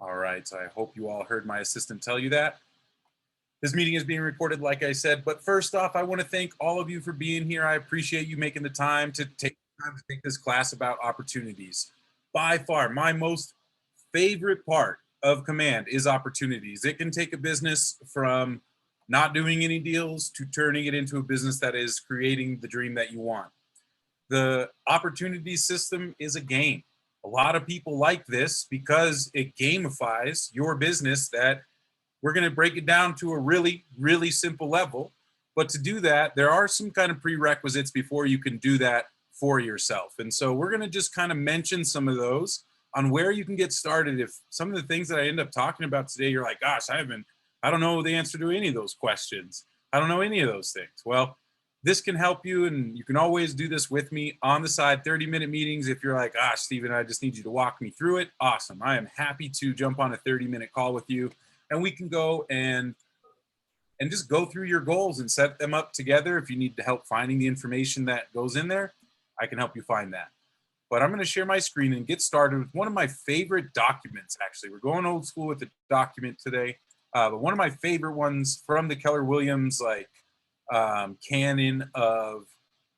All right, so I hope you all heard my assistant tell you that. This meeting is being recorded, like I said, but first off, I want to thank all of you for being here. I appreciate you making the time to take this class about opportunities. By far, my most favorite part of command is opportunities. It can take a business from not doing any deals to turning it into a business that is creating the dream that you want. The opportunity system is a game. A lot of people like this because it gamifies your business. That we're going to break it down to a really, really simple level. But to do that, there are some kind of prerequisites before you can do that for yourself. And so we're going to just kind of mention some of those on where you can get started. If some of the things that I end up talking about today, you're like, gosh, I don't know the answer to any of those questions. I don't know any of those things. Well, this can help you, and you can always do this with me on the side, 30-minute meetings. If you're like, gosh, Stephen, I just need you to walk me through it, awesome. I am happy to jump on a 30-minute call with you, and we can go and just go through your goals and set them up together. If you need help finding the information that goes in there, I can help you find that. But I'm going to share my screen and get started with one of my favorite documents. Actually, we're going old school with the document today, but one of my favorite ones from the Keller Williams canon of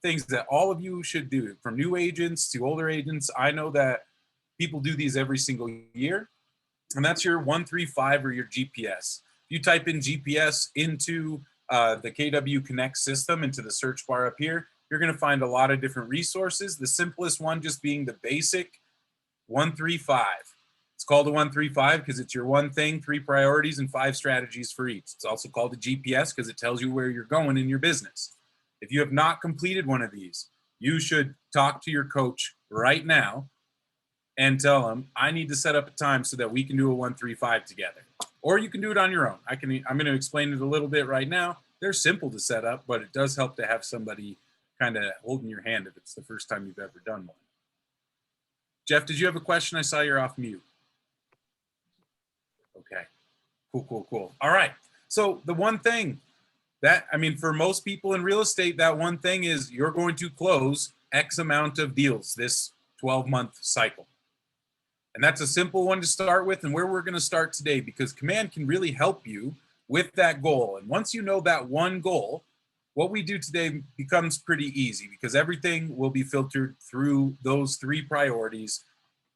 things that all of you should do, from new agents to older agents. I know that people do these every single year, and that's your 135 or your GPS. If you type in GPS into the KW Connect system, into the search bar up here, you're going to find a lot of different resources. The simplest one just being the basic 135. It's called a 135 because it's your one thing, 3 priorities, and 5 strategies for each. It's also called a GPS because it tells you where you're going in your business. If you have not completed one of these, you should talk to your coach right now and tell them, I need to set up a time so that we can do a 135 together. Or you can do it on your own. I'm going to explain it a little bit right now. They're simple to set up, but it does help to have somebody kind of holding your hand if it's the first time you've ever done one. Jeff, did you have a question? I saw you're off mute. Okay, cool. All right, so the one thing that, for most people in real estate, that one thing is you're going to close X amount of deals this 12-month cycle. And that's a simple one to start with, and where we're going to start today, because command can really help you with that goal. And once you know that one goal, what we do today becomes pretty easy, because everything will be filtered through those 3 priorities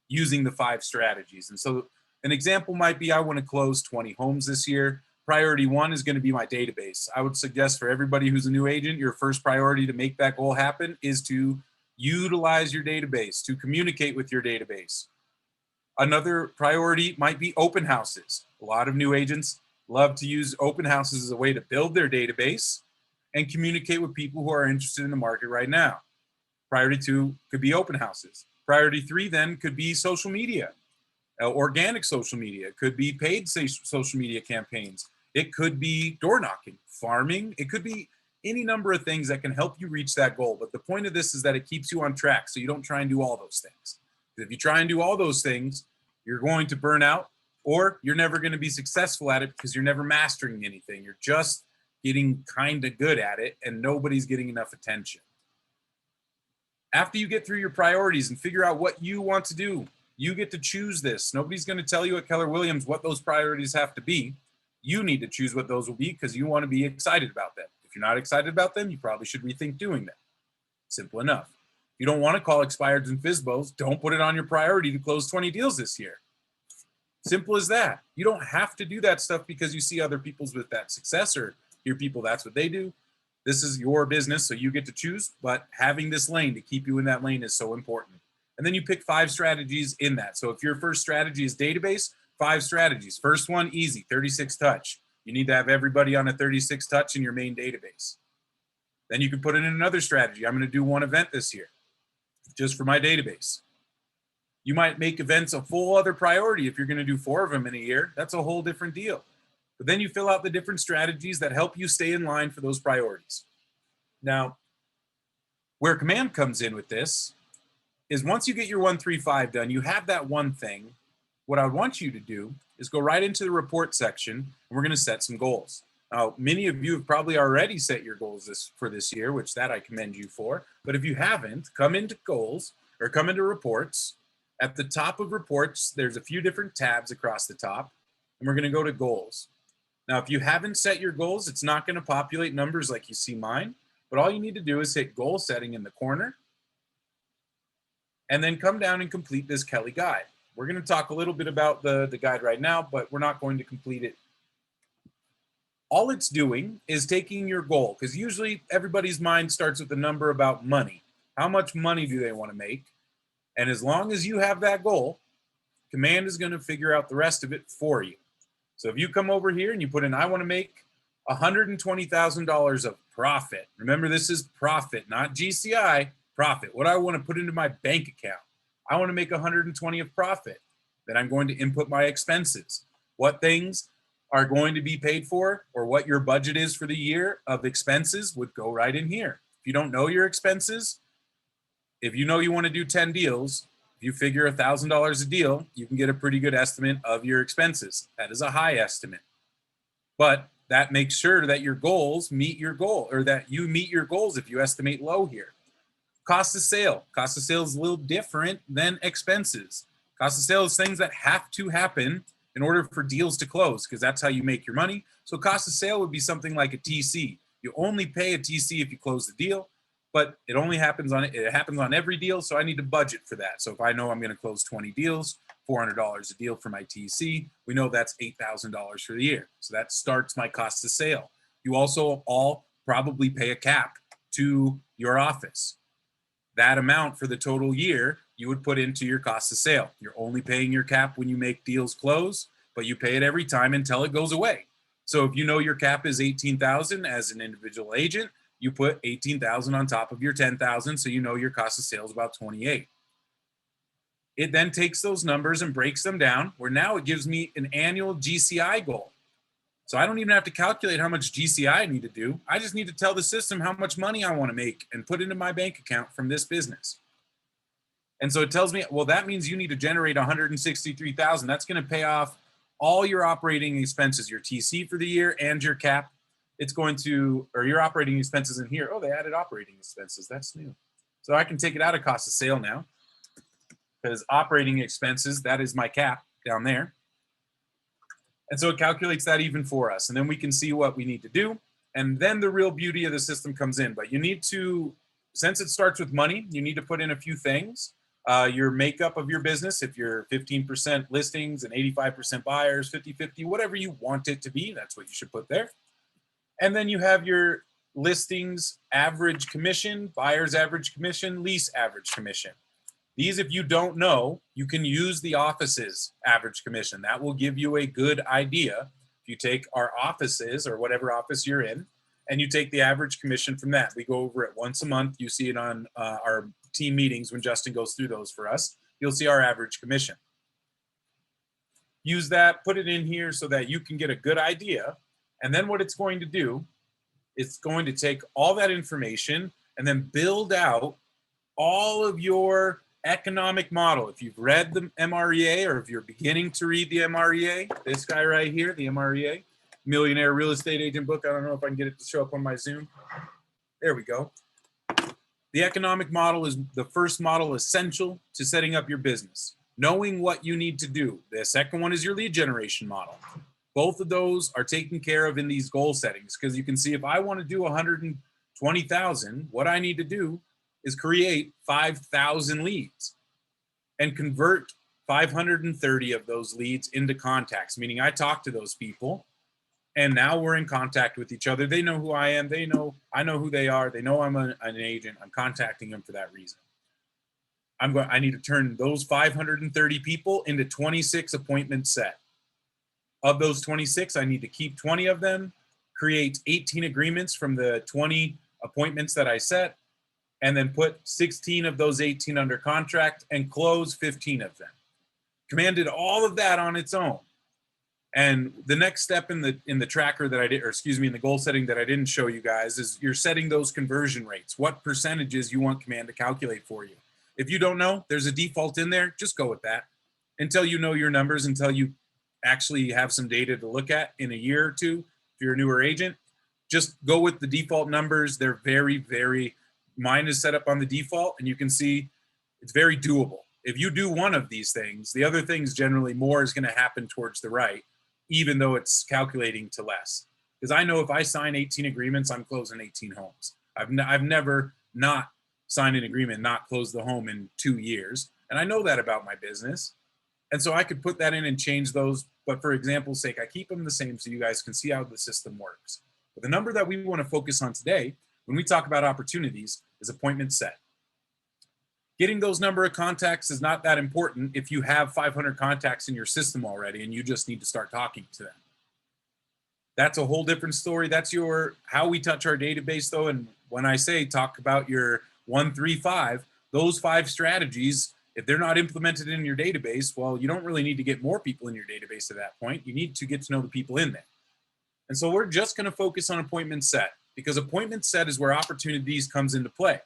using the 5 strategies. And so an example might be, I want to close 20 homes this year. Priority 1 is going to be my database. I would suggest for everybody who's a new agent, your first priority to make that goal happen is to utilize your database, to communicate with your database. Another priority might be open houses. A lot of new agents love to use open houses as a way to build their database and communicate with people who are interested in the market right now. Priority 2 could be open houses. Priority 3 then could be social media, organic social media. It could be paid social media campaigns. It could be door knocking, farming. It could be any number of things that can help you reach that goal. But the point of this is that it keeps you on track, so you don't try and do all those things. If you try and do all those things, you're going to burn out, or you're never going to be successful at it because you're never mastering anything. You're just getting kind of good at it, and nobody's getting enough attention. After you get through your priorities and figure out what you want to do, you get to choose this. Nobody's going to tell you at Keller Williams what those priorities have to be. You need to choose what those will be because you want to be excited about them. If you're not excited about them, you probably should rethink doing them. Simple enough. If you don't want to call expireds and FSBOs, don't put it on your priority to close 20 deals this year. Simple as that. You don't have to do that stuff because you see other people's with that success, or hear people, that's what they do. This is your business, so you get to choose, but having this lane to keep you in that lane is so important. And then you pick 5 strategies in that. So if your first strategy is database, 5 strategies. First one, easy, 36 touch. You need to have everybody on a 36 touch in your main database. Then you can put in another strategy. I'm going to do 1 event this year, just for my database. You might make events a full other priority. If you're going to do 4 of them in a year, that's a whole different deal. But then you fill out the different strategies that help you stay in line for those priorities. Now, where command comes in with this is once you get your 135 done, you have that one thing. What I want you to do is go right into the report section, and we're going to set some goals. Now, many of you have probably already set your goals for this year, which that I commend you for. But if you haven't, come into goals or come into reports, At the top of reports, there's a few different tabs across the top, and we're going to go to goals. Now, if you haven't set your goals, it's not going to populate numbers like you see mine, but all you need to do is hit goal setting in the corner and then come down and complete this Kelly guide. We're going to talk a little bit about the guide right now, but we're not going to complete it. All it's doing is taking your goal, because usually everybody's mind starts with a number about money. How much money do they want to make? And as long as you have that goal, Command is going to figure out the rest of it for you. So if you come over here and you put in, I want to make $120,000 of profit. Remember, this is profit, not GCI, profit. What I want to put into my bank account. I want to make 120 of profit. Then I'm going to input my expenses. What things are going to be paid for, or what your budget is for the year of expenses would go right in here. If you don't know your expenses, if you know you want to do 10 deals, if you figure $1,000 a deal, you can get a pretty good estimate of your expenses. That is a high estimate. But that makes sure that your goals meet your goal, or that you meet your goals if you estimate low here. Cost of sale. Cost of sale is a little different than expenses. Cost of sale is things that have to happen in order for deals to close, because that's how you make your money. So cost of sale would be something like a TC. You only pay a TC if you close the deal, but it only happens on every deal, so I need to budget for that. So if I know I'm going to close 20 deals, $400 a deal for my TC, we know that's $8,000 for the year. So that starts my cost of sale. You also all probably pay a cap to your office. That amount for the total year, you would put into your cost of sale. You're only paying your cap when you make deals close, but you pay it every time until it goes away. So if you know your cap is 18,000 as an individual agent, you put 18,000 on top of your 10,000, so you know your cost of sales is about 28. It then takes those numbers and breaks them down, where now it gives me an annual GCI goal. So I don't even have to calculate how much GCI I need to do. I just need to tell the system how much money I want to make and put into my bank account from this business. And so it tells me, well, that means you need to generate 163,000. That's going to pay off all your operating expenses, your TC for the year and your cap. It's going to, or your operating expenses in here. Oh, they added operating expenses. That's new. So I can take it out of cost of sale now, because operating expenses, that is my cap down there. And so it calculates that even for us. And then we can see what we need to do. And then the real beauty of the system comes in. But you need to, since it starts with money, you need to put in a few things. Your makeup of your business, if you're 15% listings and 85% buyers, 50-50, whatever you want it to be, that's what you should put there. And then you have your listings average commission, buyer's average commission, lease average commission. These, if you don't know, you can use the office's average commission. That will give you a good idea. If you take our offices, or whatever office you're in, and you take the average commission from that. We go over it once a month. You see it on our team meetings when Justin goes through those for us. You'll see our average commission. Use that, put it in here so that you can get a good idea. And then what it's going to do, it's going to take all that information and then build out all of your economic model. If you've read the MREA, or if you're beginning to read the MREA, this guy right here, the MREA, Millionaire Real Estate Agent book. I don't know if I can get it to show up on my Zoom. There we go. The economic model is the first model essential to setting up your business. Knowing what you need to do. The second one is your lead generation model. Both of those are taken care of in these goal settings, because you can see if I want to do 120,000, what I need to do is create 5,000 leads and convert 530 of those leads into contacts, meaning I talk to those people and now we're in contact with each other. They know who I am. I know who they are. They know I'm an agent. I'm contacting them for that reason. I need to turn those 530 people into 26 appointments set. Of those 26, I need to keep 20 of them, create 18 agreements from the 20 appointments that I set, and then put 16 of those 18 under contract and close 15 of them. Command did all of that on its own. And the next step in the tracker that I did, or excuse me, in the goal setting that I didn't show you guys, is you're setting those conversion rates. What percentages you want Command to calculate for you. If you don't know, there's a default in there. Just go with that until you know your numbers, until you actually have some data to look at in a year or two. If you're a newer agent, just go with the default numbers. They're very, very, mine is set up on the default, and you can see it's very doable. if you do one of these things, the other things generally more is going to happen towards the right, even though it's calculating to less. Because I know if I sign 18 agreements, I'm closing 18 homes. I've never not signed an agreement, not closed the home in 2 years. And I know that about my business. And so I could put that in and change those. But for example's sake, I keep them the same so you guys can see how the system works. But the number that we want to focus on today, when we talk about opportunities, is appointment set. Getting those number of contacts is not that important if you have 500 contacts in your system already and you just need to start talking to them. That's a whole different story. That's how we touch our database though. And when I say talk about your 1, 3, 5, those 5 strategies, if they're not implemented in your database, well, you don't really need to get more people in your database at that point. You need to get to know the people in there. And so we're just going to focus on appointment set, because appointment set is where opportunities comes into play.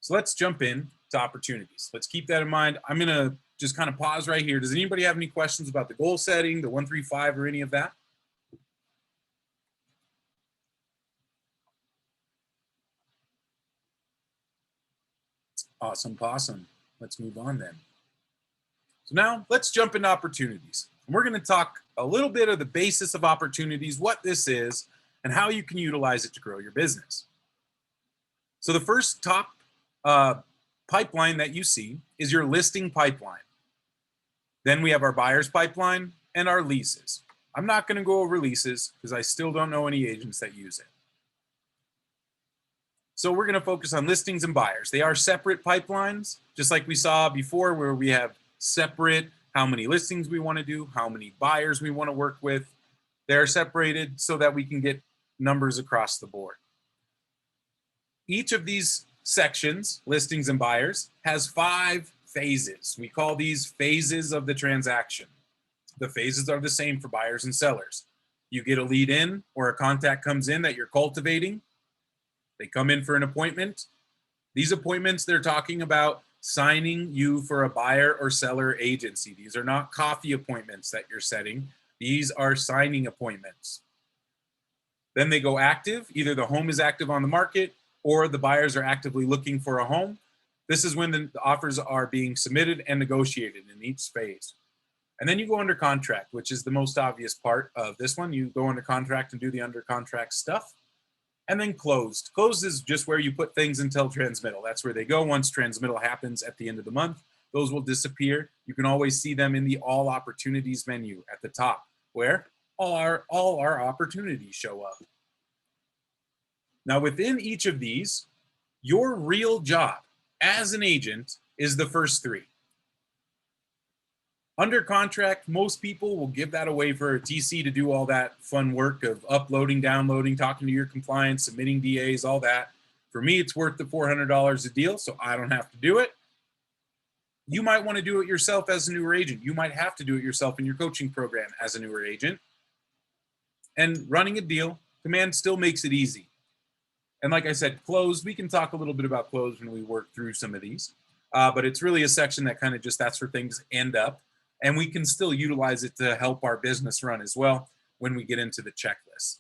So let's jump in to opportunities. Let's keep that in mind. I'm going to just kind of pause right here. Does anybody have any questions about the goal setting, the 1, 3, 5, or any of that? Awesome, possum. Let's move on then. So now let's jump into opportunities. And we're going to talk a little bit of the basis of opportunities, what this is, and how you can utilize it to grow your business. So the first top pipeline that you see is your listing pipeline. Then we have our buyer's pipeline and our leases. I'm not going to go over leases because I still don't know any agents that use it. So we're going to focus on listings and buyers. They are separate pipelines, just like we saw before, where we have separate how many listings we want to do, how many buyers we want to work with. They're separated so that we can get numbers across the board. Each of these sections, listings and buyers, has 5 phases. We call these phases of the transaction. The phases are the same for buyers and sellers. You get a lead in or a contact comes in that you're cultivating. They come in for an appointment. These appointments, they're talking about signing you for a buyer or seller agency. These are not coffee appointments that you're setting. These are signing appointments. Then they go active. Either the home is active on the market or the buyers are actively looking for a home. This is when the offers are being submitted and negotiated in each phase. And then you go under contract, which is the most obvious part of this one. You go under contract and do the under contract stuff. And then closed. Closed is just where you put things until transmittal. That's where they go. Once transmittal happens at the end of the month, those will disappear. You can always see them in the all opportunities menu at the top, where all our opportunities show up. Now within each of these, your real job as an agent is the first 3. Under contract, most people will give that away for a TC to do all that fun work of uploading, downloading, talking to your compliance, submitting DAs, all that. For me, it's worth the $400 a deal, so I don't have to do it. You might want to do it yourself as a newer agent. You might have to do it yourself in your coaching program as a newer agent. And running a deal, Command still makes it easy. And like I said, closed, we can talk a little bit about closed when we work through some of these. But it's really a section that kind of just, that's where things end up. And we can still utilize it to help our business run as well when we get into the checklist.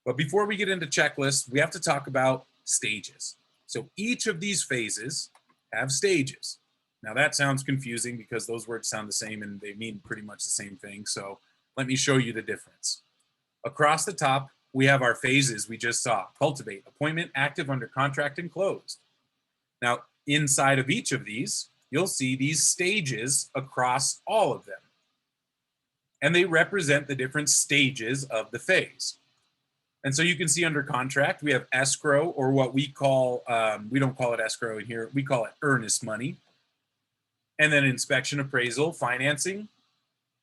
But before we get into checklists, we have to talk about stages. So each of these phases have stages. Now that sounds confusing because those words sound the same and they mean pretty much the same thing. So let me show you the difference. Across the top, we have our phases we just saw: cultivate, appointment, active, under contract, and closed. Now inside of each of these, you'll see these stages across all of them. And they represent the different stages of the phase. And so you can see under contract, we have escrow, or what we call, we don't call it escrow in here, we call it earnest money. And then inspection, appraisal, financing,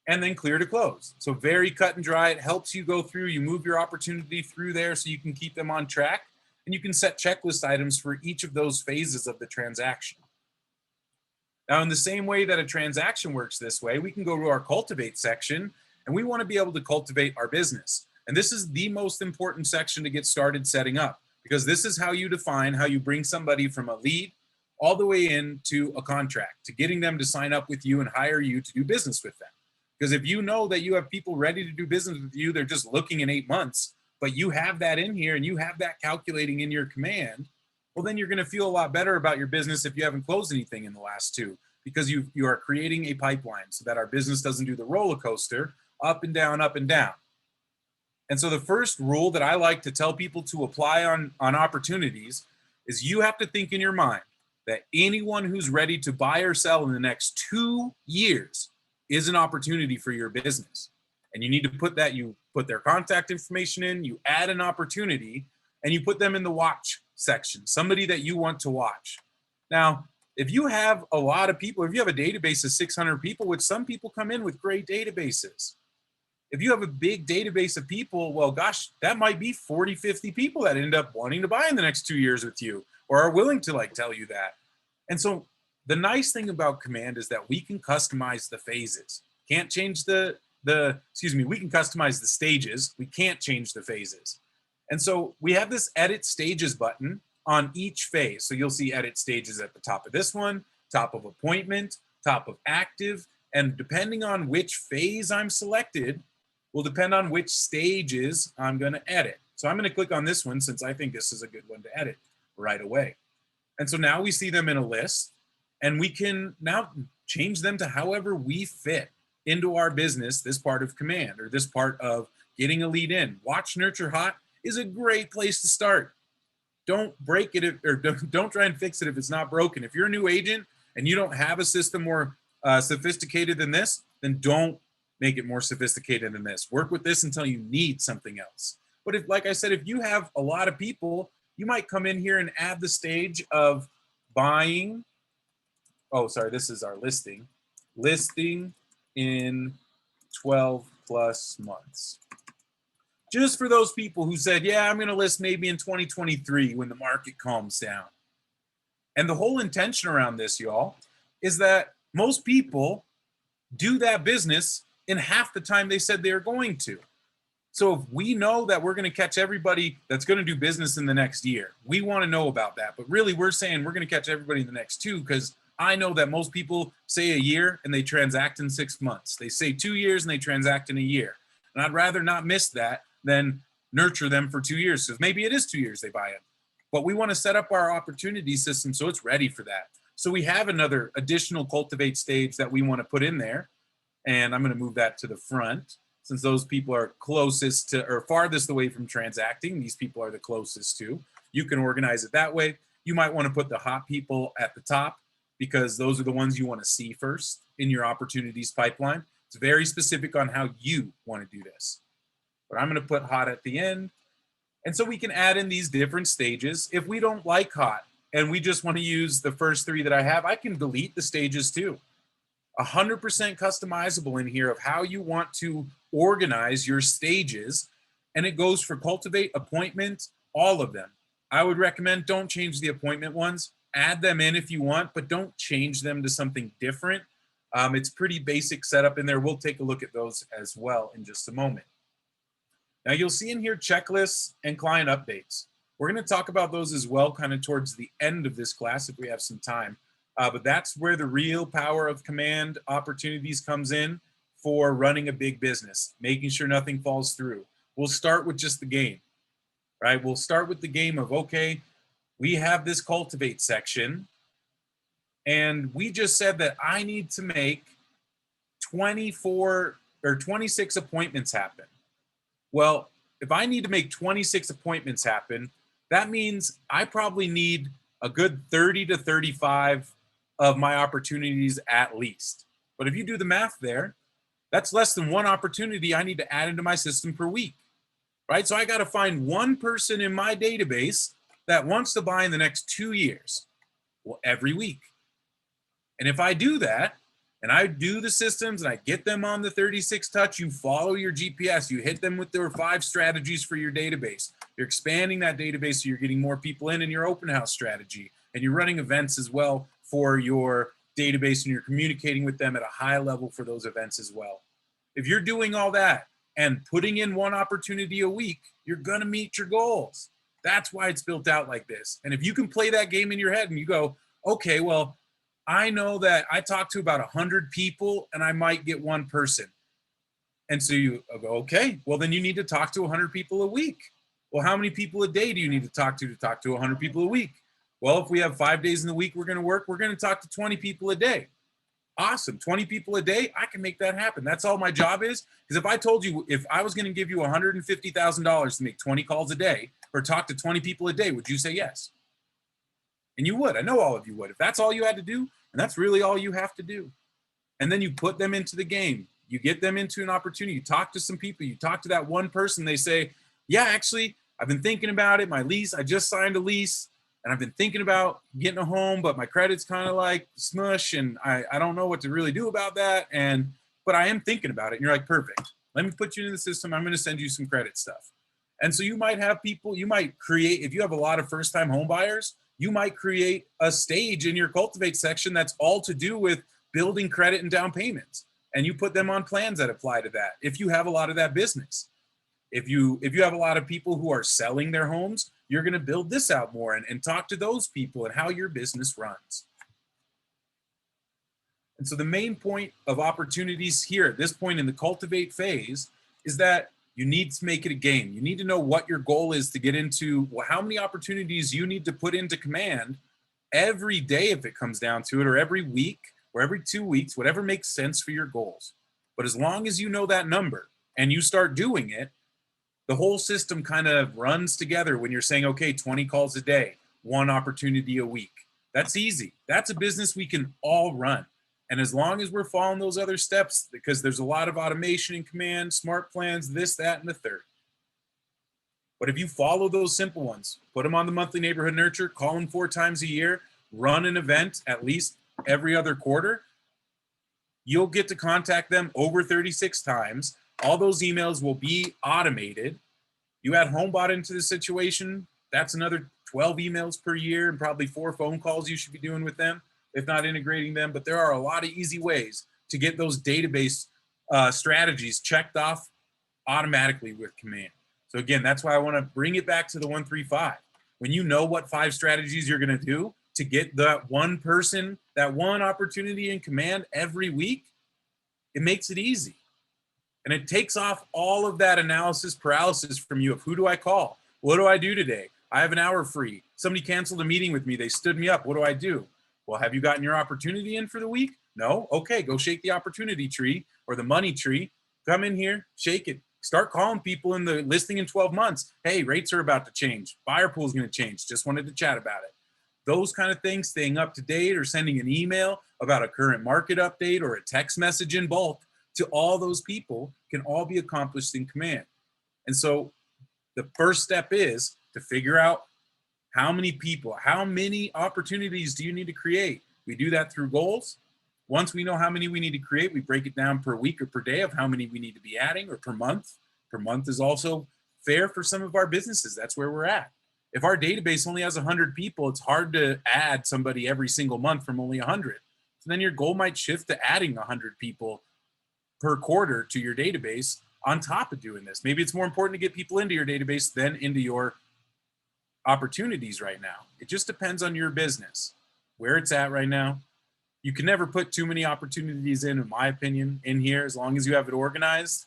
and then clear to close. So very cut and dry. It helps you go through, you move your opportunity through there so you can keep them on track. And you can set checklist items for each of those phases of the transaction. Now, in the same way that a transaction works this way, we can go to our cultivate section, and we want to be able to cultivate our business. And this is the most important section to get started setting up, because this is how you define how you bring somebody from a lead all the way into a contract, to getting them to sign up with you and hire you to do business with them. Because if you know that you have people ready to do business with you, they're just looking in 8 months, but you have that in here and you have that calculating in your command, well, then you're going to feel a lot better about your business if you haven't closed anything in the last 2. because you are creating a pipeline so that our business doesn't do the roller coaster up and down, up and down. And so the first rule that I like to tell people to apply on opportunities is you have to think in your mind that anyone who's ready to buy or sell in the next 2 years is an opportunity for your business. And you need to put that, you put their contact information in, you add an opportunity, and you put them in the watch section, somebody that you want to watch. Now, if you have a lot of people, if you have a database of 600 people, which some people come in with great databases, if you have a big database of people, well, gosh, that might be 40, 50 people that end up wanting to buy in the next 2 years with you or are willing to like tell you that. And so the nice thing about Command is that we can customize the phases. Can't change we can customize the stages. We can't change the phases. And so we have this edit stages button on each phase. So you'll see edit stages at the top of this one, top of appointment, top of active, and depending on which phase I'm selected, will depend on which stages I'm going to edit. So I'm going to click on this one since I think this is a good one to edit right away. And so now we see them in a list, and we can now change them to however we fit into our business, this part of Command or this part of getting a lead in. Watch Nurture Hot is a great place to start. Don't break it or don't try and fix it if it's not broken. If you're a new agent and you don't have a system more sophisticated than this, then don't make it more sophisticated than this. Work with this until you need something else. But if, like I said, if you have a lot of people, you might come in here and add the stage of buying. Oh, sorry, this is our listing. Listing in 12 plus months. Just for those people who said, yeah, I'm going to list maybe in 2023 when the market calms down. And the whole intention around this, y'all, is that most people do that business in half the time they said they were going to. So if we know that we're going to catch everybody that's going to do business in the next year, we want to know about that. But really, we're saying we're going to catch everybody in the next 2 because I know that most people say a year and they transact in 6 months. They say 2 years and they transact in a year. And I'd rather not miss that than nurture them for 2 years because maybe it is 2 years they buy it. But we want to set up our opportunity system so it's ready for that. So we have another additional cultivate stage that we want to put in there. And I'm going to move that to the front since those people are closest to or farthest away from transacting. These people are the closest to. You can organize it that way. You might want to put the hot people at the top because those are the ones you want to see first in your opportunities pipeline. It's very specific on how you want to do this. But I'm going to put hot at the end. And so we can add in these different stages. If we don't like hot and we just want to use the first 3 that I have, I can delete the stages too. 100% customizable in here of how you want to organize your stages. And it goes for cultivate, appointment, all of them. I would recommend don't change the appointment ones. Add them in if you want, but don't change them to something different. It's pretty basic setup in there. We'll take a look at those as well in just a moment. Now you'll see in here checklists and client updates. We're going to talk about those as well kind of towards the end of this class if we have some time. But that's where the real power of Command opportunities comes in for running a big business, making sure nothing falls through. We'll start with just the game, right? We'll start with the game of, okay, we have this cultivate section, and we just said that I need to make 24 or 26 appointments happen. Well, if I need to make 26 appointments happen, that means I probably need a good 30 to 35 of my opportunities at least. But if you do the math there, that's less than 1 opportunity I need to add into my system per week, right? So I got to find 1 person in my database that wants to buy in the next 2 years, well, every week. And if I do that, and I do the systems and I get them on the 36 touch, you follow your GPS, you hit them with their 5 strategies for your database. You're expanding that database so you're getting more people in your open house strategy. And you're running events as well for your database and you're communicating with them at a high level for those events as well. If you're doing all that and putting in 1 opportunity a week, you're going to meet your goals. That's why it's built out like this. And if you can play that game in your head and you go, okay, well, I know that I talk to about 100 people and I might get 1 person. And so you go, okay, well, then you need to talk to 100 people a week. Well, how many people a day do you need to talk to 100 people a week? Well, if we have 5 days in the week we're going to work, we're going to talk to 20 people a day. Awesome. 20 people a day, I can make that happen. That's all my job is. Because if I told you, if I was going to give you $150,000 to make 20 calls a day or talk to 20 people a day, would you say yes? And you would. I know all of you would. If that's all you had to do, and that's really all you have to do. And then you put them into the game. You get them into an opportunity. You talk to some people. You talk to that one person. They say, yeah, actually, I've been thinking about it. My lease, I just signed a lease. And I've been thinking about getting a home, but my credit's kind of like smush, and I don't know what to really do about that. But I am thinking about it. And you're like, perfect. Let me put you in the system. I'm going to send you some credit stuff. And so you might have people, you might create, if you have a lot of first-time home buyers, you might create a stage in your Cultivate section that's all to do with building credit and down payments. And you put them on plans that apply to that. If you have a lot of that business, if you have a lot of people who are selling their homes, you're going to build this out more and talk to those people and how your business runs. And so the main point of opportunities here at this point in the Cultivate phase is that you need to make it a game. You need to know what your goal is to get into, well, how many opportunities you need to put into Command every day if it comes down to it, or every week or every 2 weeks, whatever makes sense for your goals. But as long as you know that number and you start doing it, the whole system kind of runs together when you're saying, okay, 20 calls a day, 1 opportunity a week. That's easy. That's a business we can all run. And as long as we're following those other steps, because there's a lot of automation in Command, smart plans, this, that, and the third. But if you follow those simple ones, put them on the monthly neighborhood nurture, call them 4 times a year, run an event at least every other quarter, you'll get to contact them over 36 times. All those emails will be automated. You add HomeBot into the situation, that's another 12 emails per year and probably 4 phone calls you should be doing with them, if not integrating them. But there are a lot of easy ways to get those database strategies checked off automatically with Command. So again, that's why I want to bring it back to the 135. When you know what 5 strategies you're going to do to get that one person, that one opportunity in Command every week, it makes it easy. And it takes off all of that analysis paralysis from you of who do I call? What do I do today? I have an hour free. Somebody canceled a meeting with me. They stood me up. What do I do? Well, have you gotten your opportunity in for the week? No? Okay, go shake the opportunity tree or the money tree. Come in here, shake it. Start calling people in the listing in 12 months. Hey, rates are about to change. Buyer pool is going to change. Just wanted to chat about it. Those kind of things, staying up to date or sending an email about a current market update or a text message in bulk to all those people can all be accomplished in Command. And so the first step is to figure out how many people, how many opportunities do you need to create? We do that through goals. Once we know how many we need to create, we break it down per week or per day of how many we need to be adding, or per month. Per month is also fair for some of our businesses. That's where we're at. If our database only has 100 people, it's hard to add somebody every single month from only 100. So then your goal might shift to adding 100 people per quarter to your database on top of doing this. Maybe it's more important to get people into your database than into your opportunities right now. It just depends on your business, where it's at right now. You can never put too many opportunities in my opinion, in here. As long as you have it organized,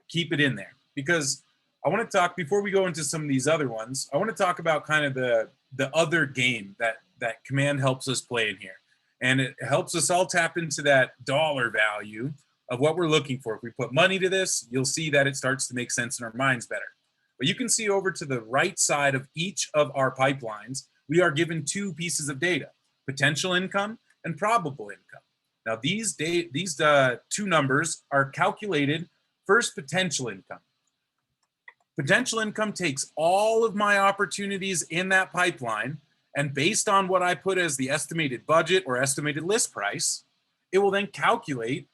keep it in there. Because I want to talk, before we go into some of these other ones, I want to talk about kind of the other game that Command helps us play in here. And it helps us all tap into that dollar value of what we're looking for. If we put money to this, you'll see that it starts to make sense in our minds better. But you can see over to the right side of each of our pipelines, we are given 2 pieces of data: potential income and probable income. Now these 2 numbers are calculated. First, potential income. Potential income takes all of my opportunities in that pipeline, and based on what I put as the estimated budget or estimated list price, it will then calculate,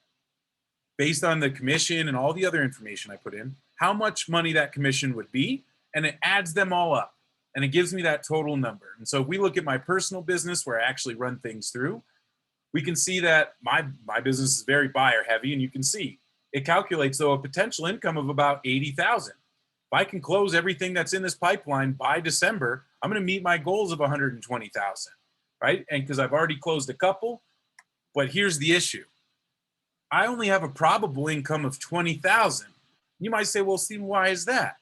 based on the commission and all the other information I put in, how much money that commission would be, and it adds them all up, and it gives me that total number. And so if we look at my personal business where I actually run things through, we can see that my business is very buyer heavy, and you can see it calculates, though, a potential income of about $80,000. If I can close everything that's in this pipeline by December, I'm going to meet my goals of $120,000, right? And because I've already closed a couple, but here's the issue. I only have a probable income of $20,000. You might say, well, Stephen, why is that?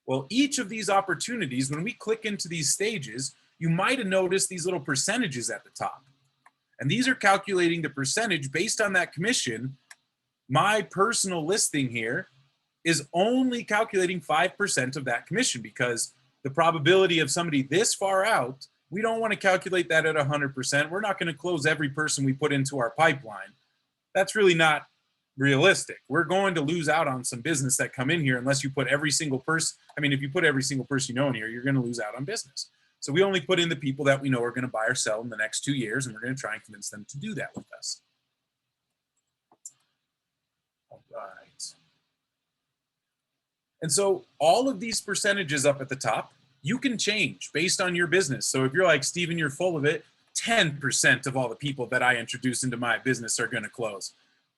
Well, each of these opportunities, when we click into these stages, you might have noticed these little percentages at the top. And these are calculating the percentage based on that commission. My personal listing here is only calculating 5% of that commission, because the probability of somebody this far out, we don't want to calculate that at 100%. We're not going to close every person we put into our pipeline. That's really not realistic. We're going to lose out on some business that come in here unless you put every single person. I mean, if you put every single person you know in here, you're going to lose out on business. So we only put in the people that we know are going to buy or sell in the next 2 years, and we're going to try and convince them to do that with us. All right. And so all of these percentages up at the top, you can change based on your business. So if you're like, Steven, you're full of it, 10% of all the people that I introduce into my business are going to close.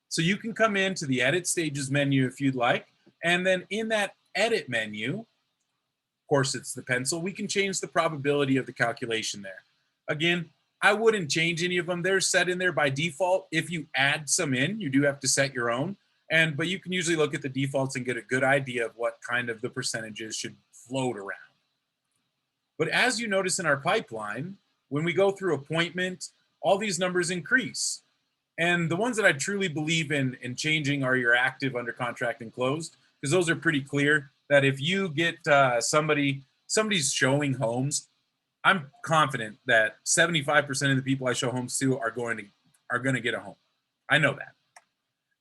So you can come into the edit stages menu if you'd like. And then in that edit menu, of course, it's the pencil. We can change the probability of the calculation there. Again, I wouldn't change any of them. They're set in there by default. If you add some in, you do have to set your own. But you can usually look at the defaults and get a good idea of what kind of the percentages should float around. But as you notice in our pipeline, when we go through appointment, all these numbers increase. And the ones that I truly believe in changing are your active, under contract, and closed, because those are pretty clear that if you get somebody's showing homes, I'm confident that 75% of the people I show homes to are going to get a home. I know that.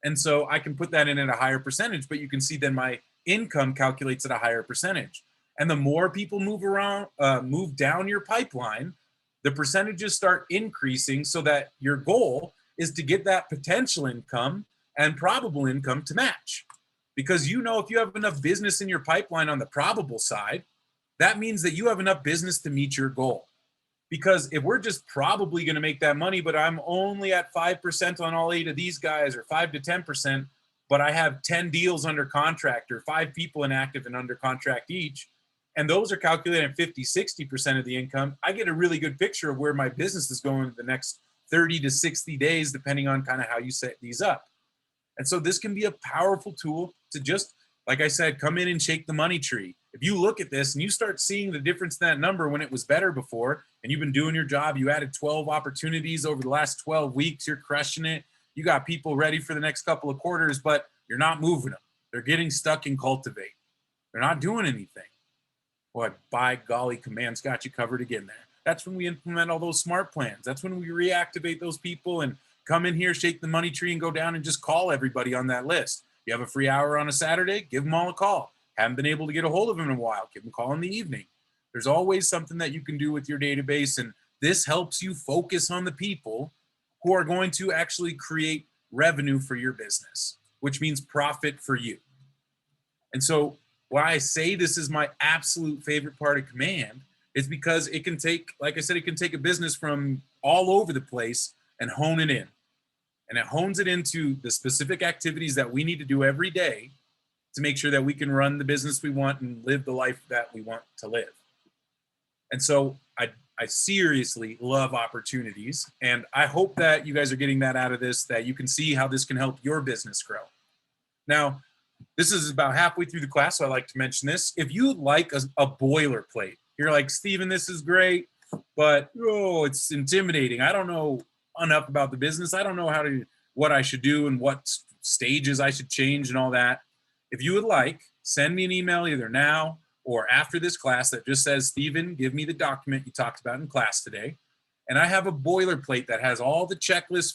And so I can put that in at a higher percentage, but you can see then my income calculates at a higher percentage. And the more people move down your pipeline, the percentages start increasing, so that your goal is to get that potential income and probable income to match. Because you know, if you have enough business in your pipeline on the probable side, that means that you have enough business to meet your goal. Because if we're just probably going to make that money, but I'm only at 5% on all 8 of these guys, or 5 to 10%, but I have 10 deals under contract, or 5 people in active and under contract each, and those are calculated at 50, 60% of the income, I get a really good picture of where my business is going the next 30 to 60 days, depending on kind of how you set these up. And so this can be a powerful tool to just, like I said, come in and shake the money tree. If you look at this and you start seeing the difference in that number when it was better before, and you've been doing your job, you added 12 opportunities over the last 12 weeks, you're crushing it. You got people ready for the next couple of quarters, but you're not moving them. They're getting stuck in cultivate. They're not doing anything. Boy, by golly, Command's got you covered again there. That's when we implement all those smart plans. That's when we reactivate those people and come in here, shake the money tree, and go down and just call everybody on that list. You have a free hour on a Saturday, give them all a call. Haven't been able to get a hold of them in a while, give them a call in the evening. There's always something that you can do with your database, and this helps you focus on the people who are going to actually create revenue for your business, which means profit for you. And so why I say this is my absolute favorite part of Command is because it can take, like I said, it can take a business from all over the place and hone it in. And it hones it into the specific activities that we need to do every day to make sure that we can run the business we want and live the life that we want to live. And so I seriously love opportunities, and I hope that you guys are getting that out of this, that you can see how this can help your business grow. Now, this is about halfway through the class, so I like to mention this. If you like a boilerplate, you're like, Steven, this is great, but it's intimidating. I don't know enough about the business. I don't know what I should do and what stages I should change and all that. If you would like, send me an email either now or after this class that just says, Steven, give me the document you talked about in class today. And I have a boilerplate that has all the checklists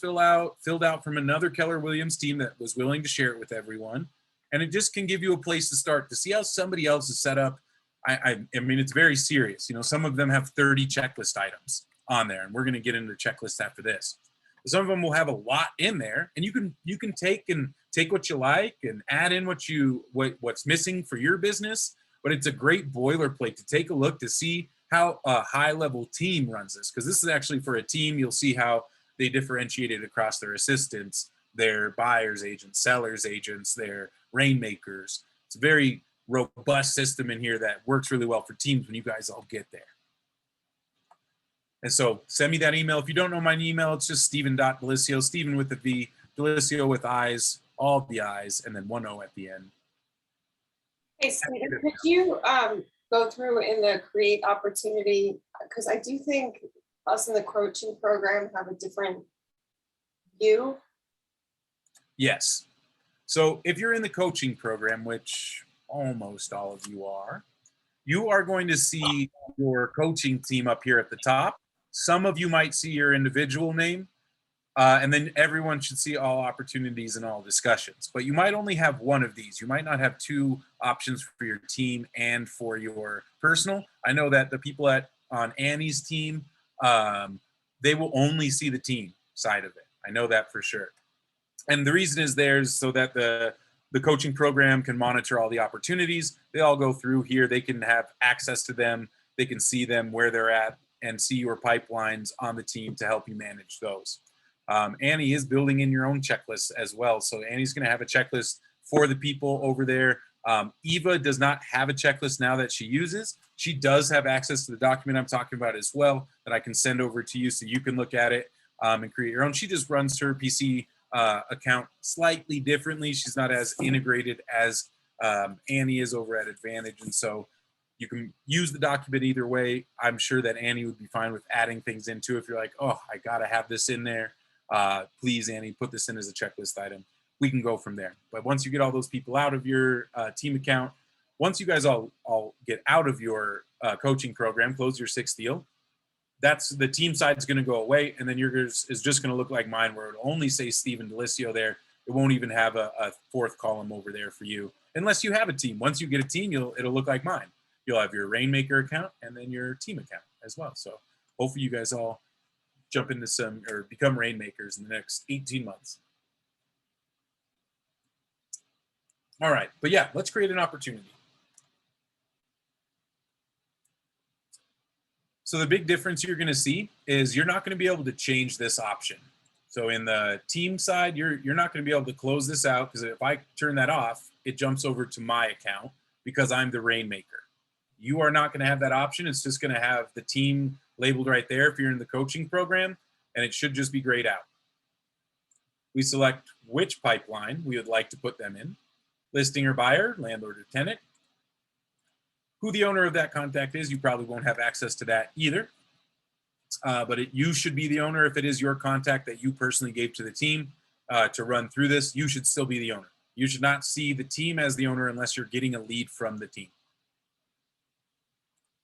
filled out from another Keller Williams team that was willing to share it with everyone. And it just can give you a place to start to see how somebody else is set up. I mean, it's very serious. You know, some of them have 30 checklist items on there, and we're going to get into the checklist after this. Some of them will have a lot in there, and you can take what you like and add in what's missing for your business. But it's a great boilerplate to take a look to see how a high-level team runs this, because this is actually for a team. You'll see how they differentiate it across their assistants, their buyers agents, sellers agents, their rainmakers. It's a very robust system in here that works really well for teams when you guys all get there. And so send me that email. If you don't know my email, it's just Steven.Delicio, Steven with a V, Delicio with I's, all the I's, and then 1 O at the end. Hey, Steven, could you go through in the create opportunity? Because I do think us in the coaching program have a different you? Yes. So if you're in the coaching program, which almost all of you are going to see your coaching team up here at the top. Some of you might see your individual name, and then everyone should see all opportunities and all discussions. But you might only have one of these. You might not have two options for your team and for your personal. I know that the people on Annie's team, they will only see the team side of it. I know that for sure. And the reason is there's so that the coaching program can monitor all the opportunities. They all go through here. They can have access to them. They can see them where they're at and see your pipelines on the team to help you manage those. Annie is building in your own checklist as well. So Annie's going to have a checklist for the people over there. Eva does not have a checklist now that she uses. She does have access to the document I'm talking about as well that I can send over to you so you can look at it and create your own. She just runs her PC account slightly differently. She's not as integrated as Annie is over at Advantage. And so you can use the document either way. I'm sure that Annie would be fine with adding things into it. If you're like, oh, I got to have this in there. Please, Annie, put this in as a checklist item. We can go from there. But once you get all those people out of your team account, once you guys all get out of your coaching program, close your 6th deal, that's the team side's going to go away, and then yours is just going to look like mine, where it'll only say Steven Delisio there. It won't even have a 4th column over there for you, unless you have a team. Once you get a team, it'll look like mine. You'll have your Rainmaker account and then your team account as well. So hopefully you guys all jump into some or become Rainmakers in the next 18 months. All right, but yeah, let's create an opportunity. So the big difference you're going to see is you're not going to be able to change this option. So in the team side, you're not going to be able to close this out, because if I turn that off, it jumps over to my account because I'm the Rainmaker. You are not going to have that option. It's just going to have the team labeled right there if you're in the coaching program, and it should just be grayed out. We select which pipeline we would like to put them in: listing or buyer, landlord or tenant. Who the owner of that contact is, you probably won't have access to that either. But you should be the owner. If it is your contact that you personally gave to the team to run through this, you should still be the owner. You should not see the team as the owner unless you're getting a lead from the team.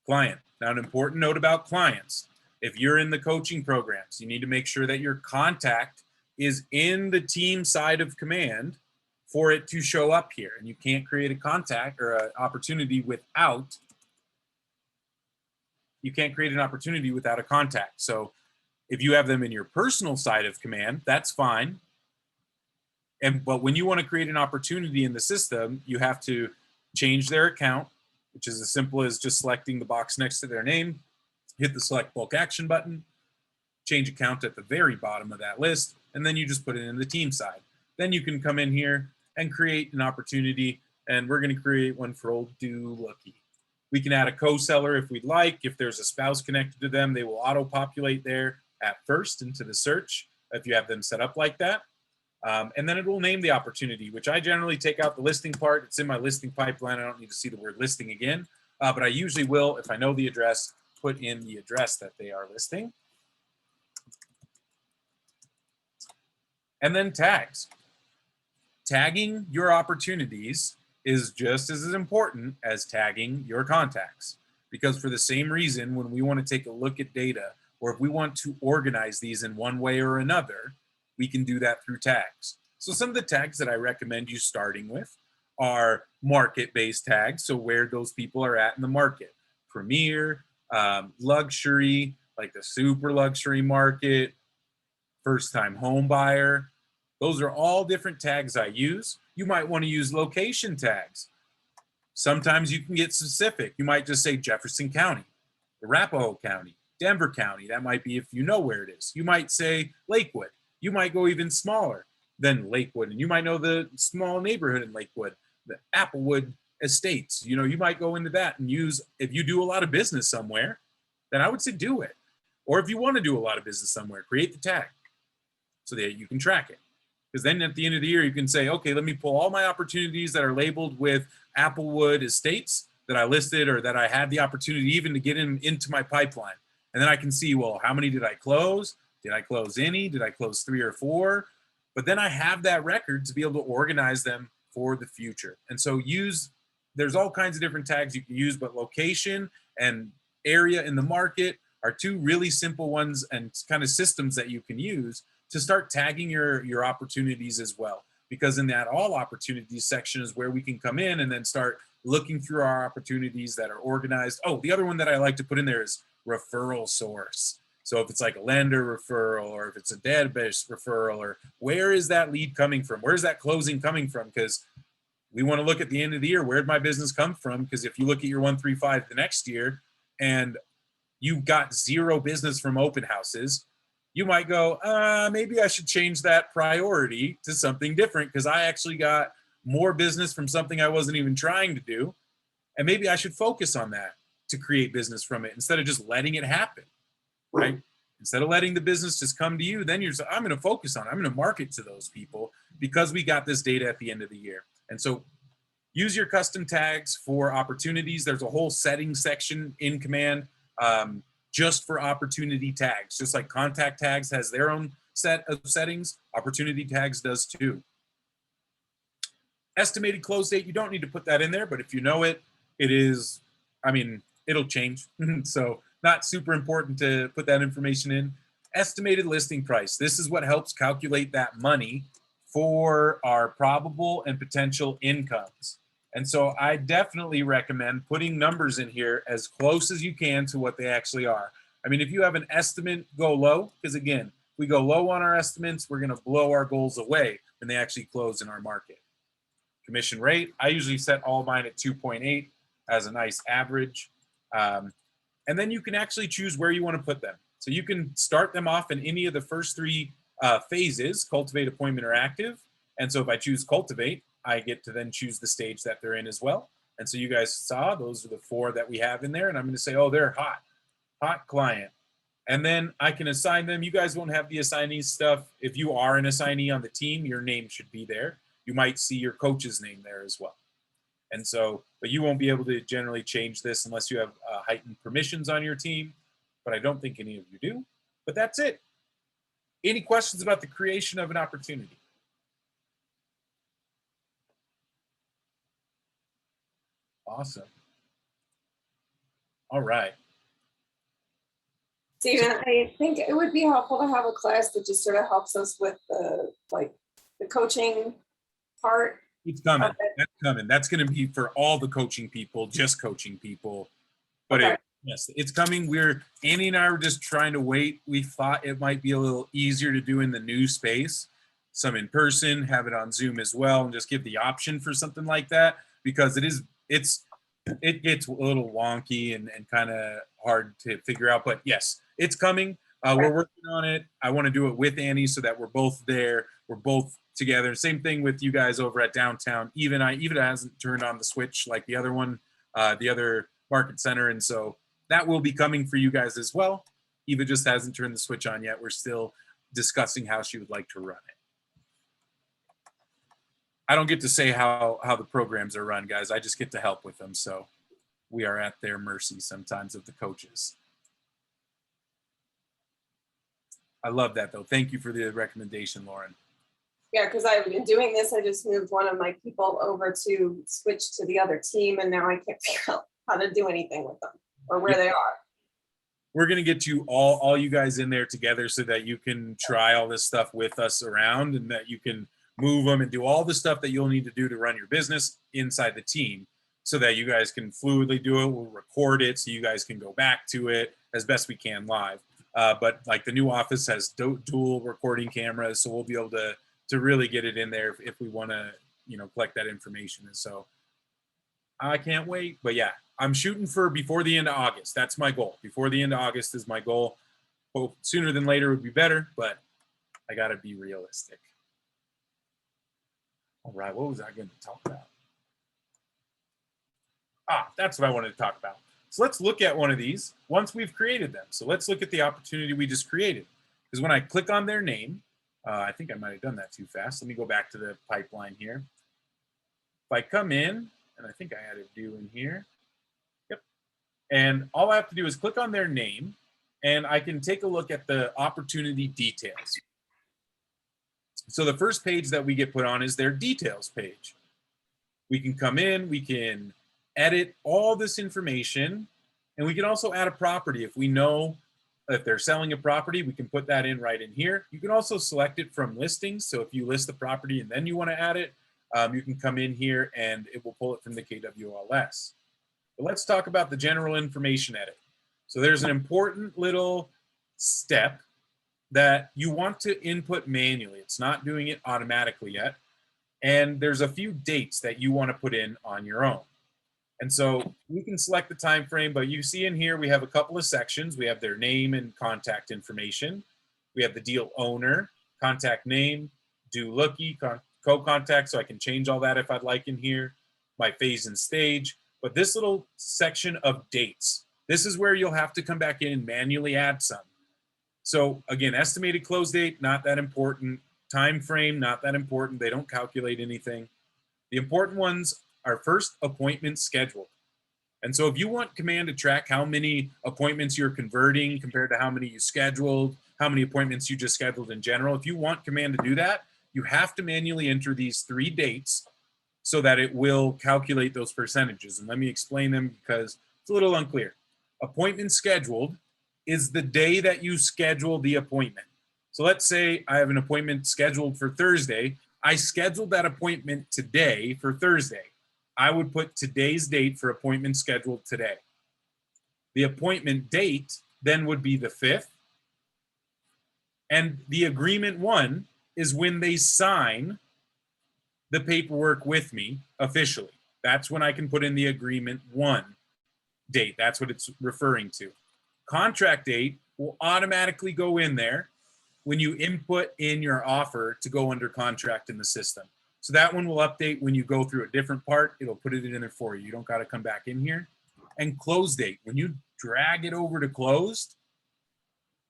Client. Now, an important note about clients. If you're in the coaching programs, you need to make sure that your contact is in the team side of command for it to show up here. And you can't create a contact or an opportunity without, you can't create an opportunity without a contact. So if you have them in your personal side of command, that's fine. But when you want to create an opportunity in the system, you have to change their account, which is as simple as just selecting the box next to their name, hit the select bulk action button, change account at the very bottom of that list, and then you just put it in the team side. Then you can come in here and create an opportunity, and we're going to create one for old Lucky. We can add a co-seller if we'd like. If there's a spouse connected to them, they will auto-populate there at first into the search if you have them set up like that. And then it will name the opportunity, which I generally take out the listing part. It's in my listing pipeline. I don't need to see the word listing again, but I usually will, if I know the address, put in the address that they are listing. And then tags. Tagging your opportunities is just as important as tagging your contacts, because for the same reason, when we want to take a look at data, or if we want to organize these in one way or another, we can do that through tags. So some of the tags that I recommend you starting with are market-based tags, so where those people are at in the market. Premier, luxury, like the super luxury market, first-time home buyer. Those are all different tags I use. You might want to use location tags. Sometimes you can get specific. You might just say Jefferson County, Arapahoe County, Denver County. That might be if you know where it is. You might say Lakewood. You might go even smaller than Lakewood, and you might know the small neighborhood in Lakewood, the Applewood Estates. You know, you might go into that and use, if you do a lot of business somewhere, then I would say do it. Or if you want to do a lot of business somewhere, create the tag so that you can track it. Because then at the end of the year, you can say, okay, let me pull all my opportunities that are labeled with Applewood Estates that I listed or that I had the opportunity even to get into my pipeline. And then I can see, well, how many did I close? Did I close any? Did I close 3 or 4? But then I have that record to be able to organize them for the future. And so there's all kinds of different tags you can use, but location and area in the market are two really simple ones and kind of systems that you can use to start tagging your opportunities as well. Because in that all opportunities section is where we can come in and then start looking through our opportunities that are organized. Oh, the other one that I like to put in there is referral source. So if it's like a lender referral, or if it's a database referral, or where is that lead coming from? Where's that closing coming from? Because we want to look at the end of the year, where'd my business come from? Because if you look at your 135 the next year and you got 0 business from open houses, you might go, maybe I should change that priority to something different because I actually got more business from something I wasn't even trying to do. And maybe I should focus on that to create business from it instead of just letting it happen, right? Instead of letting the business just come to you, then I'm going to focus on it. I'm going to market to those people because we got this data at the end of the year. And so use your custom tags for opportunities. There's a whole settings section in Command just for opportunity tags. Just like contact tags has their own set of settings, opportunity tags does too. Estimated close date, you don't need to put that in there, but if you know it, it'll change. So not super important to put that information in. Estimated listing price. This is what helps calculate that money for our probable and potential incomes. And so I definitely recommend putting numbers in here as close as you can to what they actually are. I mean, if you have an estimate, go low, because again, if we go low on our estimates, we're going to blow our goals away when they actually close in our market. Commission rate, I usually set all mine at 2.8 as a nice average. And then you can actually choose where you want to put them. So you can start them off in any of the first 3 phases, cultivate, appointment, or active. And so if I choose cultivate, I get to then choose the stage that they're in as well. And so you guys saw those are the 4 that we have in there. And I'm going to say, oh, they're hot client. And then I can assign them. You guys won't have the assignees stuff. If you are an assignee on the team, your name should be there. You might see your coach's name there as well. And so, but you won't be able to generally change this unless you have heightened permissions on your team. But I don't think any of you do. But that's it. Any questions about the creation of an opportunity? Awesome. All right. Stephen, I think it would be helpful to have a class that just sort of helps us with the coaching part. It's coming. That's coming. That's going to be for all the coaching people, just coaching people. But Okay. yes, it's coming. Annie and I were just trying to wait. We thought it might be a little easier to do in the new space, some in person, have it on Zoom as well, and just give the option for something like that because it gets a little wonky and kind of hard to figure out. But yes, it's coming. We're working on it. I want to do it with Annie so that we're both there. We're both together. Same thing with you guys over at downtown. Even hasn't turned on the switch like the other one, the other market center. And so that will be coming for you guys as well. Eva just hasn't turned the switch on yet. We're still discussing how she would like to run it. I don't get to say how the programs are run, guys. I just get to help with them. So we are at their mercy sometimes of the coaches. I love that though. Thank you for the recommendation, Lauren. Yeah, because I've been doing this. I just moved one of my people over to switch to the other team, and now I can't figure out how to do anything with them or where they are. We're going to get you all you guys in there together so that you can try all this stuff with us around and that you can move them and do all the stuff that you'll need to do to run your business inside the team so that you guys can fluidly do it. We'll record it so you guys can go back to it as best we can live. But like the new office has dual recording cameras, so we'll be able to really get it in there if we want to, collect that information. And so I can't wait. But yeah, I'm shooting for before the end of August. That's my goal. Before the end of August is my goal. Hope sooner than later would be better, but I got to be realistic. All right, what was I going to talk about? That's what I wanted to talk about. So let's look at one of these once we've created them. So let's look at the opportunity we just created. Because when I click on their name, I think I might have done that too fast. Let me go back to the pipeline here. If I come in, and I think I had a view in here. Yep. And all I have to do is click on their name. and I can take a look at the opportunity details. So the first page that we get put on is their details page. We can come in, we can edit all this information, and we can also add a property. If we know if they're selling a property, we can put that in right in here. You can also select it from listings. So if you list the property and then you want to add it, you can come in here and it will pull it from the KWLS. But let's talk about the general information edit. So there's an important little step that you want to input manually. It's not doing it automatically yet. And there's a few dates that you want to put in on your own. And so we can select the time frame, but you see in here we have a couple of sections. We have their name and contact information. We have the deal owner, contact name, due lookie, co-contact, so I can change all that if I'd like in here, my phase and stage. But this little section of dates, this is where you'll have to come back in and manually add some. So again, estimated close date, not that important. Time frame, not that important. They don't calculate anything. The important ones are first appointment scheduled. And so if you want Command to track how many appointments you're converting compared to how many you scheduled, how many appointments you just scheduled in general, if you want Command to do that, you have to manually enter these 3 dates so that it will calculate those percentages. And let me explain them because it's a little unclear. Appointment scheduled is the day that you schedule the appointment. So let's say I have an appointment scheduled for Thursday. I scheduled that appointment today for Thursday. I would put today's date for appointment scheduled today. The appointment date then would be the 5th. And the agreement 1 is when they sign the paperwork with me officially. That's when I can put in the agreement 1 date. That's what it's referring to. Contract date will automatically go in there when you input in your offer to go under contract in the system. So that one will update when you go through a different part. It'll put it in there for you. You don't got to come back in here. And close date, when you drag it over to closed,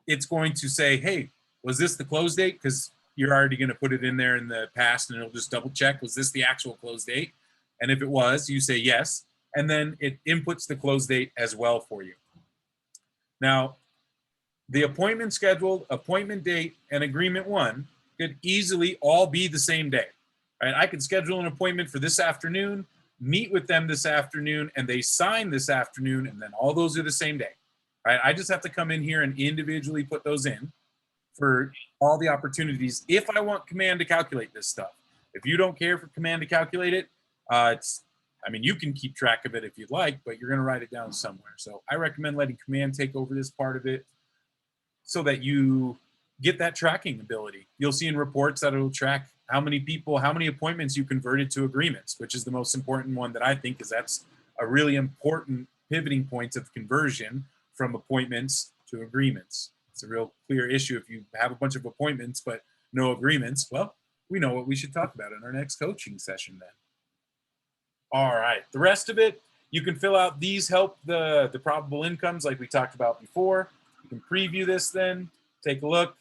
it's going to say, hey, was this the close date? Because you're already going to put it in there in the past and it'll just double check, was this the actual close date? And if it was, you say yes. And then it inputs the close date as well for you. Now, the appointment scheduled, appointment date, and agreement 1 could easily all be the same day. Right? I could schedule an appointment for this afternoon, meet with them this afternoon, and they sign this afternoon, and then all those are the same day. Right? I just have to come in here and individually put those in for all the opportunities if I want Command to calculate this stuff. If you don't care for Command to calculate it, you can keep track of it if you'd like, but you're going to write it down somewhere. So I recommend letting Command take over this part of it so that you get that tracking ability. You'll see in reports that it'll track how many people, how many appointments you converted to agreements, which is the most important one that I think is that's a really important pivoting point of conversion from appointments to agreements. It's a real clear issue. If you have a bunch of appointments but no agreements, well, we know what we should talk about in our next coaching session then. All right, the rest of it, you can fill out these help the probable incomes like we talked about before. You can preview this then, take a look.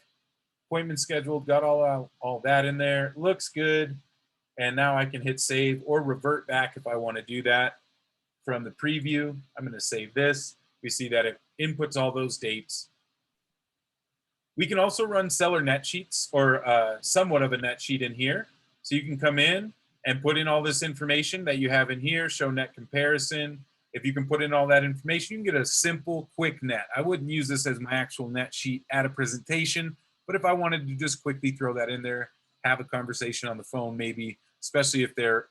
Appointment scheduled, got all that in there. Looks good. And now I can hit save or revert back if I want to do that from the preview. I'm going to save this. We see that it inputs all those dates. We can also run seller net sheets or somewhat of a net sheet in here. So you can come in and put in all this information that you have in here, show net comparison. If you can put in all that information, you can get a simple, quick net. I wouldn't use this as my actual net sheet at a presentation, but if I wanted to just quickly throw that in there, have a conversation on the phone, maybe, especially if they're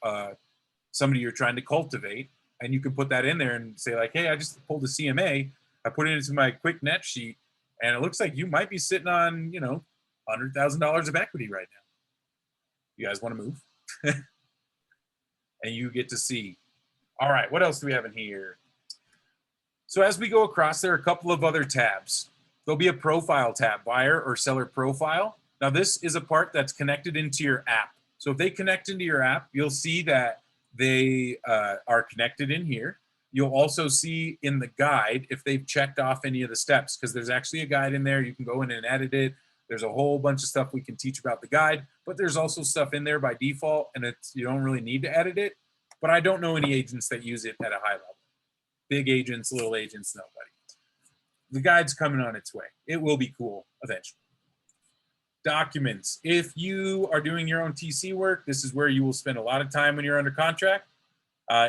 somebody you're trying to cultivate, and you can put that in there and say like, hey, I just pulled a CMA, I put it into my quick net sheet, and it looks like you might be sitting on, $100,000 of equity right now. You guys want to move? And you get to see. All right, what else do we have in here? So as we go across, there are a couple of other tabs. There'll be a profile tab, buyer or seller profile. Now this is a part that's connected into your app. So if they connect into your app, you'll see that they are connected in here. You'll also see in the guide if they've checked off any of the steps, because there's actually a guide in there. You can go in and edit it. There's a whole bunch of stuff we can teach about the guide, but there's also stuff in there by default, and you don't really need to edit it. But I don't know any agents that use it at a high level. Big agents, little agents, nobody. the guide's coming on its way. It will be cool eventually. Documents. If you are doing your own TC work, this is where you will spend a lot of time when you're under contract.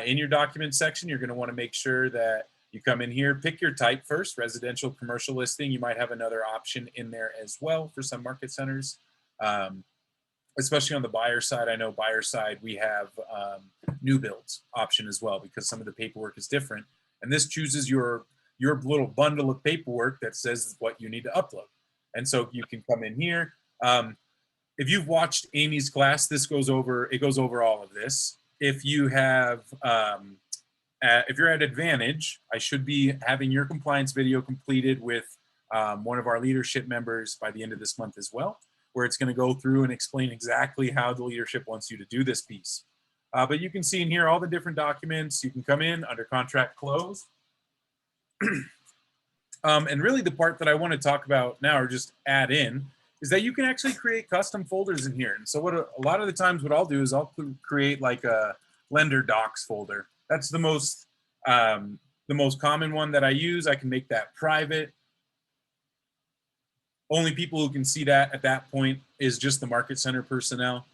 In your document section, you're going to want to make sure that you come in here, pick your type first, residential, commercial listing. You might have another option in there as well for some market centers. Especially on the buyer side, I know buyer side, we have new builds option as well because some of the paperwork is different. And this chooses your little bundle of paperwork that says what you need to upload. And so you can come in here. If you've watched Amy's class, it goes over all of this. If you have, if you're at Advantage, I should be having your compliance video completed with one of our leadership members by the end of this month as well, where it's going to go through and explain exactly how the leadership wants you to do this piece. But you can see in here all the different documents. You can come in under contract close. And really the part that I want to talk about now or just add in is that you can actually create custom folders in here. And so what a lot of the times what I'll do is I'll create like a lender docs folder. That's the most common one that I use. I can make that private. Only people who can see that at that point is just the market center personnel.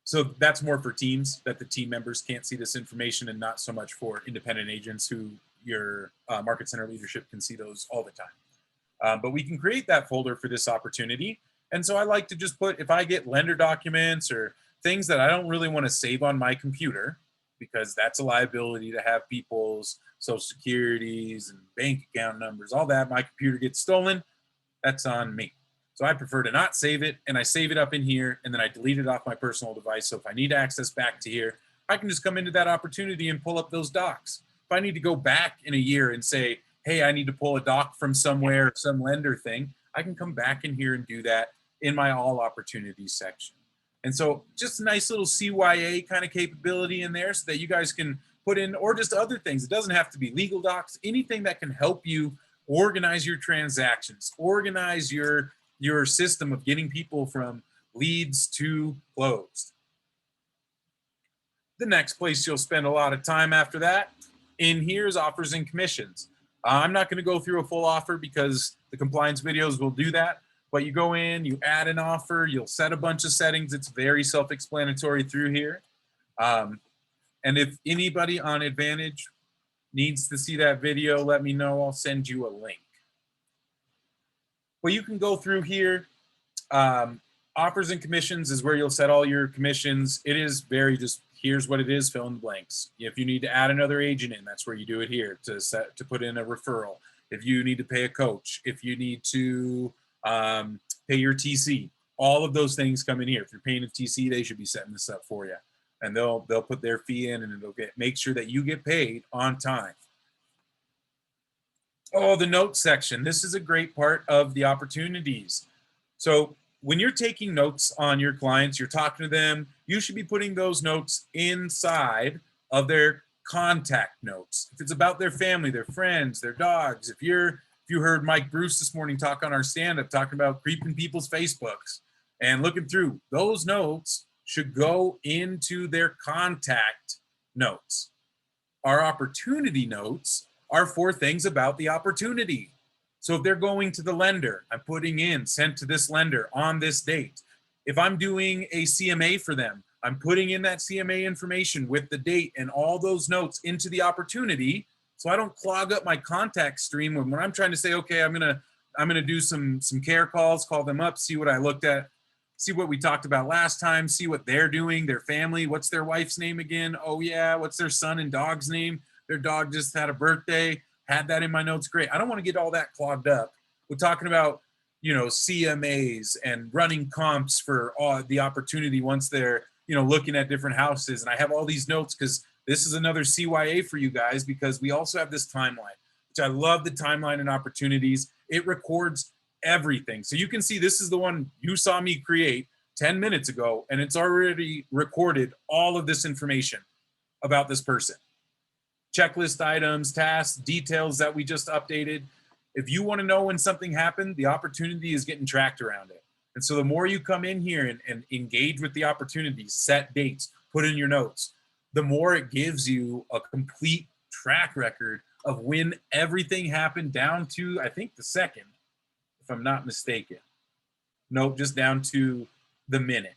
So that's more for teams, that the team members can't see this information, and not so much for independent agents who your market center leadership can see those all the time. But we can create that folder for this opportunity. And so I like to just put, if I get lender documents or things that I don't really want to save on my computer, because that's a liability to have people's social securities and bank account numbers, all that, my computer gets stolen, that's on me. So I prefer to not save it, and I save it up in here, and then I delete it off my personal device. So if I need access back to here, I can just come into that opportunity and pull up those docs. If I need to go back in a year and say, hey, I need to pull a doc from somewhere, some lender thing, I can come back in here and do that in my all opportunities section. And so just a nice little CYA kind of capability in there so that you guys can put in, or just other things. It doesn't have to be legal docs, anything that can help you organize your transactions, organize your system of getting people from leads to closed. The next place you'll spend a lot of time after that in here is offers and commissions. I'm not going to go through a full offer because the compliance videos will do that. But you go in, you add an offer, you'll set a bunch of settings. It's very self-explanatory through here. And if anybody on Advantage needs to see that video, let me know. I'll send you a link. Well, you can go through here. Offers and commissions is where you'll set all your commissions. It is very just, here's what it is, fill in the blanks. If you need to add another agent in, that's where you do it here to put in a referral. If you need to pay a coach, if you need to pay your TC, all of those things come in here. If you're paying a TC, they should be setting this up for you, and they'll put their fee in, and it'll make sure that you get paid on time. Oh, the notes section. This is a great part of the opportunities. So when you're taking notes on your clients, you're talking to them, you should be putting those notes inside of their contact notes. If it's about their family, their friends, their dogs, if you heard Mike Bruce this morning talk on our stand-up, talking about creeping people's Facebooks and looking through, those notes should go into their contact notes. Our opportunity notes are for things about the opportunity. So if they're going to the lender, I'm putting in sent to this lender on this date. If I'm doing a CMA for them, I'm putting in that CMA information with the date and all those notes into the opportunity, so I don't clog up my contact stream when I'm trying to say, okay, I'm gonna do some care calls, call them up, see what I looked at, see what we talked about last time, see what they're doing, their family, what's their wife's name again? Oh yeah, what's their son and dog's name? Their dog just had a birthday, had that in my notes, great. I don't want to get all that clogged up. We're talking about, CMAs and running comps for the opportunity once they're, looking at different houses. And I have all these notes because this is another CYA for you guys, because we also have this timeline, which I love the timeline and opportunities. It records everything. So you can see this is the one you saw me create 10 minutes ago, and it's already recorded all of this information about this person. Checklist items, tasks, details that we just updated. If you want to know when something happened, the opportunity is getting tracked around it. And so the more you come in here and engage with the opportunities, set dates, put in your notes, the more it gives you a complete track record of when everything happened down to, I think, the second, if I'm not mistaken. Nope, just down to the minute.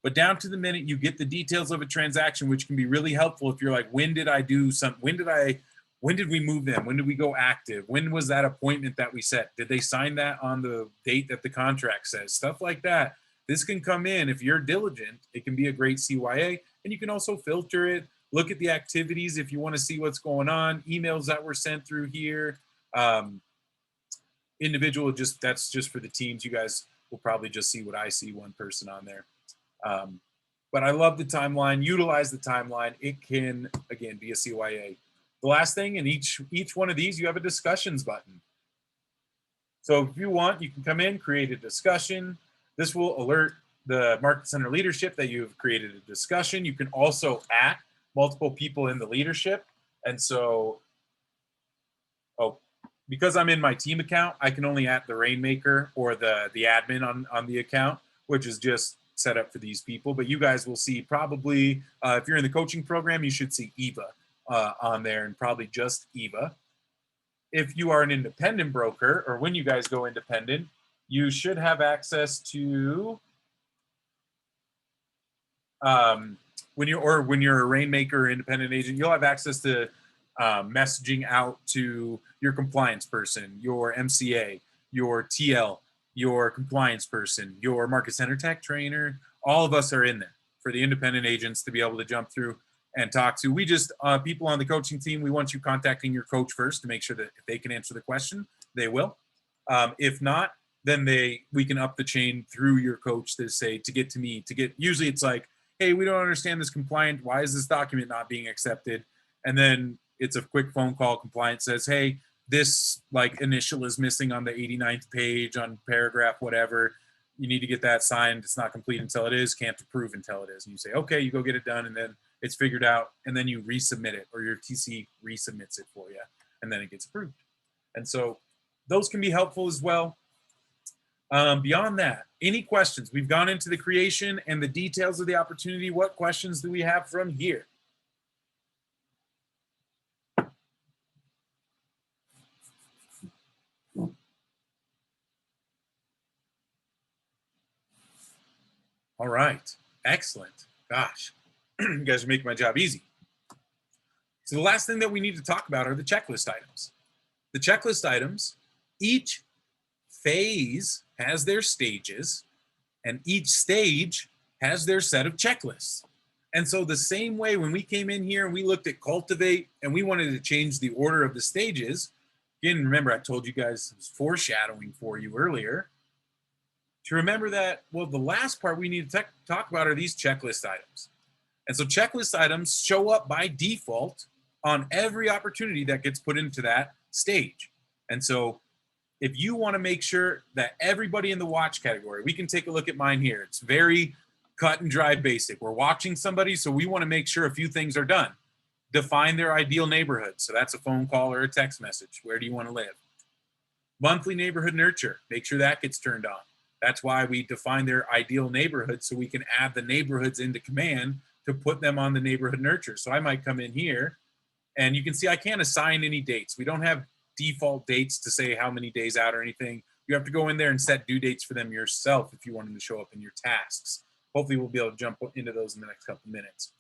But down to the minute, you get the details of a transaction, which can be really helpful if you're like, when did I do something? When did we move them? When did we go active? When was that appointment that we set? Did they sign that on the date that the contract says? Stuff like that. This can come in if you're diligent. It can be a great CYA, and you can also filter it. Look at the activities if you want to see what's going on. Emails that were sent through here. Individual, that's just for the teams. You guys will probably just see what I see, one person on there. But I love the timeline. Utilize the timeline. It can, again, be a CYA. The last thing, in each one of these, you have a discussions button. So if you want, you can come in, create a discussion. This will alert the Market Center leadership that you've created a discussion. You can also at multiple people in the leadership. And so, because I'm in my team account, I can only at the Rainmaker or the admin on the account, which is just set up for these people. But you guys will see probably, if you're in the coaching program, you should see Eva on there, and probably just Eva. If you are an independent broker, or when you guys go independent, you should have access to when you're a Rainmaker or independent agent, you'll have access to messaging out to your compliance person, your MCA, your TL, your compliance person, your Market Center tech trainer. All of us are in there for the independent agents to be able to jump through and talk to. We just, people on the coaching team, we want you contacting your coach first to make sure that if they can answer the question, they will. If not, then we can up the chain through your coach to say, to get to me, usually it's like, hey, we don't understand this compliant. Why is this document not being accepted? And then it's a quick phone call. Compliance says, hey, this like initial is missing on the 89th page on paragraph, whatever. You need to get that signed. It's not complete until it is, can't approve until it is. And you say, okay, you go get it done. And then it's figured out, and then you resubmit it, or your TC resubmits it for you, and then it gets approved. And so those can be helpful as well. Beyond that, any questions? We've gone into the creation and the details of the opportunity. What questions do we have from here? All right, excellent. Gosh, you guys are making my job easy. So the last thing that we need to talk about are the checklist items. The checklist items, each phase has their stages, and each stage has their set of checklists. And so the same way when we came in here and we looked at Cultivate and we wanted to change the order of the stages, again, remember I told you guys it was foreshadowing for you earlier, to remember that, well, the last part we need to talk about are these checklist items. And so checklist items show up by default on every opportunity that gets put into that stage. And so if you want to make sure that everybody in the watch category, we can take a look at mine here. It's very cut and dry basic. We're watching somebody, so we want to make sure a few things are done. Define their ideal neighborhood. So that's a phone call or a text message. Where do you want to live? Monthly neighborhood nurture. Make sure that gets turned on. That's why we define their ideal neighborhood, so we can add the neighborhoods into command to put them on the neighborhood nurture. So I might come in here, and you can see I can't assign any dates. We don't have default dates to say how many days out or anything. You have to go in there and set due dates for them yourself if you want them to show up in your tasks. Hopefully we'll be able to jump into those in the next couple minutes.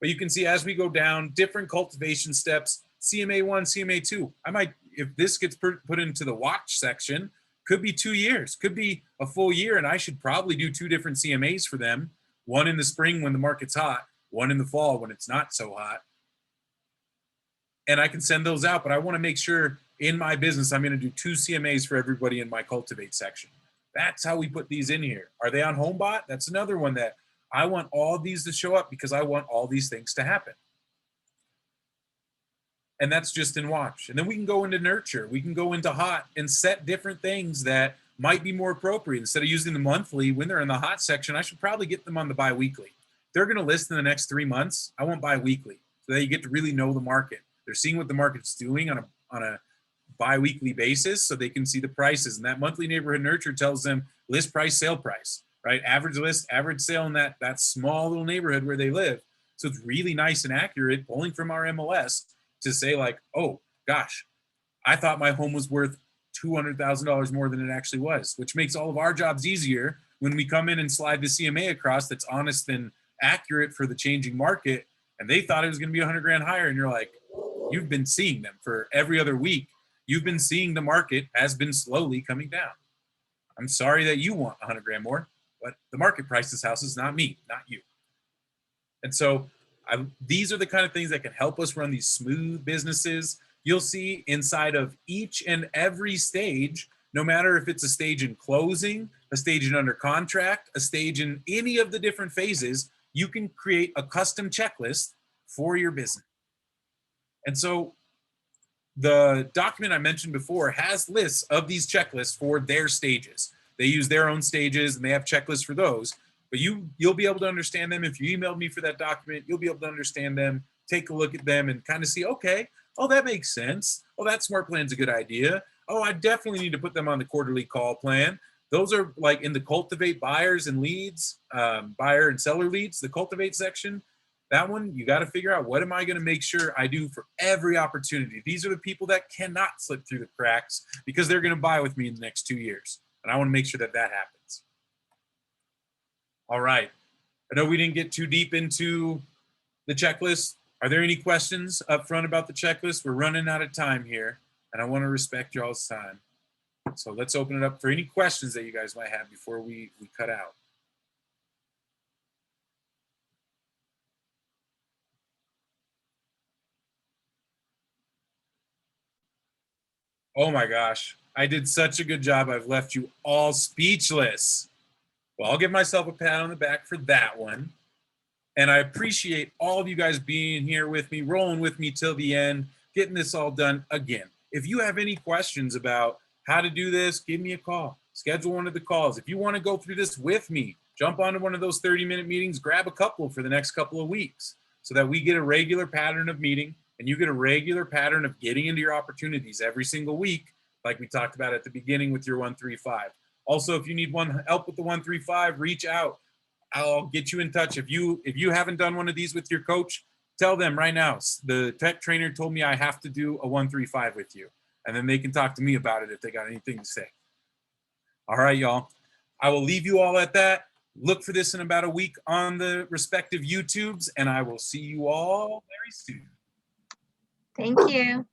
But you can see as we go down, different cultivation steps, CMA1, CMA2. I might, if this gets put into the watch section, could be 2 years, could be a full year, and I should probably do 2 different CMAs for them. One in the spring when the market's hot, one in the fall when it's not so hot. And I can send those out, but I want to make sure in my business, I'm going to do 2 CMAs for everybody in my Cultivate section. That's how we put these in here. Are they on HomeBot? That's another one that I want all these to show up because I want all these things to happen. And that's just in watch. And then we can go into nurture. We can go into hot and set different things that might be more appropriate. Instead of using the monthly, when they're in the hot section, I should probably get them on the bi-weekly. They're going to list in the next 3 months. I want bi-weekly so that you get to really know the market. They're seeing what the market's doing on a bi-weekly basis so they can see the prices. And that monthly neighborhood nurture tells them list price, sale price, right? Average list, average sale in that small little neighborhood where they live. So it's really nice and accurate, pulling from our MLS to say like, oh, gosh, I thought my home was worth $200,000 more than it actually was, which makes all of our jobs easier when we come in and slide the CMA across that's honest and accurate for the changing market. And they thought it was going to be 100 grand higher. And you're like, you've been seeing them for every other week. You've been seeing the market has been slowly coming down. I'm sorry that you want 100 grand more, but the market price this house is not me, not you. And so these are the kind of things that can help us run these smooth businesses. You'll see inside of each and every stage, no matter if it's a stage in closing, a stage in under contract, a stage in any of the different phases, you can create a custom checklist for your business. And so the document I mentioned before has lists of these checklists for their stages. They use their own stages and they have checklists for those, but you'll be able to understand them. If you emailed me for that document, you'll be able to understand them, take a look at them and kind of see, okay, oh, that makes sense. Oh, that smart plan's a good idea. Oh, I definitely need to put them on the quarterly call plan. Those are like in the cultivate buyers and leads, buyer and seller leads, the cultivate section. That one, you got to figure out, what am I going to make sure I do for every opportunity? These are the people that cannot slip through the cracks because they're going to buy with me in the next 2 years. And I want to make sure that that happens. All right. I know we didn't get too deep into the checklist. Are there any questions up front about the checklist? We're running out of time here, and I want to respect y'all's time. So let's open it up for any questions that you guys might have before we cut out. Oh my gosh, I did such a good job. I've left you all speechless. Well, I'll give myself a pat on the back for that one. And I appreciate all of you guys being here with me, rolling with me till the end, getting this all done. Again, if you have any questions about how to do this, give me a call. Schedule one of the calls. If you want to go through this with me, jump onto one of those 30-minute meetings, grab a couple for the next couple of weeks so that we get a regular pattern of meeting and you get a regular pattern of getting into your opportunities every single week, like we talked about at the beginning with your 135. Also, if you need help with the 135, reach out. I'll get you in touch. If you haven't done one of these with your coach, tell them right now, the tech trainer told me I have to do a 135 with you. And then they can talk to me about it if they got anything to say. All right, y'all. I will leave you all at that. Look for this in about a week on the respective YouTubes, and I will see you all very soon. Thank you.